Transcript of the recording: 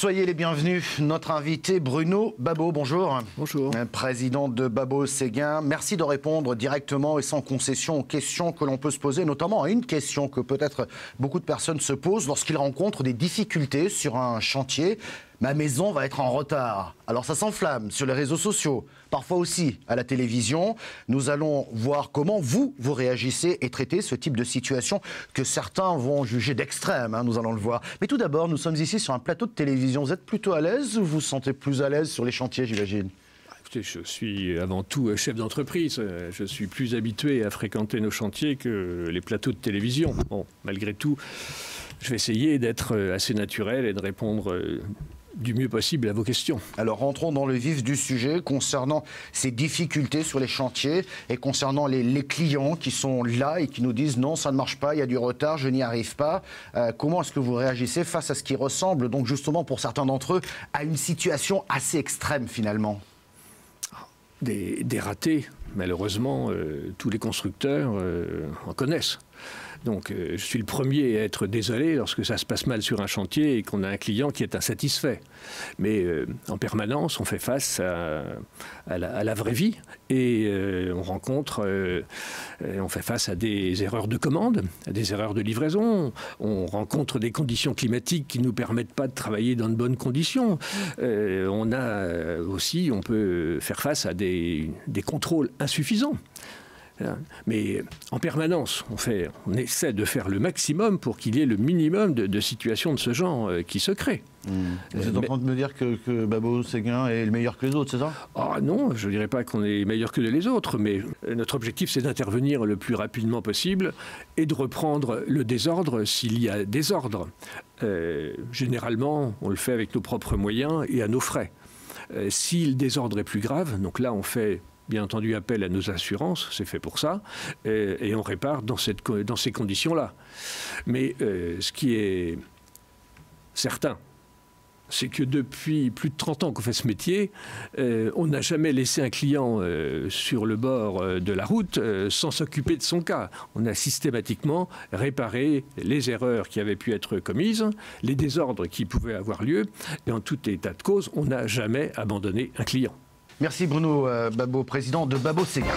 Soyez les bienvenus. Notre invité Bruno Babot, bonjour. Bonjour. Président de Babot Séguin. Merci de répondre directement et sans concession aux questions que l'on peut se poser, notamment à une question que peut-être beaucoup de personnes se posent lorsqu'ils rencontrent des difficultés sur un chantier. Ma maison va être en retard. Alors ça s'enflamme sur les réseaux sociaux, parfois aussi à la télévision. Nous allons voir comment vous réagissez et traitez ce type de situation que certains vont juger d'extrême, nous allons le voir. Mais tout d'abord, nous sommes ici sur un plateau de télévision. Vous êtes plutôt à l'aise ou vous vous sentez plus à l'aise sur les chantiers, j'imagine ? Écoutez, je suis avant tout chef d'entreprise. Je suis plus habitué à fréquenter nos chantiers que les plateaux de télévision. Bon, malgré tout, je vais essayer d'être assez naturel et de répondre du mieux possible à vos questions. Alors rentrons dans le vif du sujet concernant ces difficultés sur les chantiers et concernant les clients qui sont là et qui nous disent non, ça ne marche pas, il y a du retard, je n'y arrive pas. Comment est-ce que vous réagissez face à ce qui ressemble donc justement pour certains d'entre eux à une situation assez extrême finalement ? Des ratés, malheureusement, tous les constructeurs en connaissent. Donc je suis le premier à être désolé lorsque ça se passe mal sur un chantier et qu'on a un client qui est insatisfait. Mais en permanence, on fait face à la vraie vie et on fait face à des erreurs de commande, à des erreurs de livraison. On rencontre des conditions climatiques qui ne nous permettent pas de travailler dans de bonnes conditions. On peut faire face à des contrôles insuffisants. Mais en permanence, on essaie de faire le maximum pour qu'il y ait le minimum de situations de ce genre qui se créent. Vous êtes en train de me dire que Babot Séguin est le meilleur que les autres, c'est ça ? Ah non, je ne dirais pas qu'on est meilleur que les autres, mais notre objectif, c'est d'intervenir le plus rapidement possible et de reprendre le désordre s'il y a désordre. Généralement, on le fait avec nos propres moyens et à nos frais. Si le désordre est plus grave, donc là, on fait bien entendu appel à nos assurances, c'est fait pour ça, et on répare dans ces conditions-là. Mais ce qui est certain, c'est que depuis plus de 30 ans qu'on fait ce métier, on n'a jamais laissé un client sur le bord de la route sans s'occuper de son cas. On a systématiquement réparé les erreurs qui avaient pu être commises, les désordres qui pouvaient avoir lieu, et en tout état de cause, on n'a jamais abandonné un client. Merci Bruno Babot, président de Babot Séguin.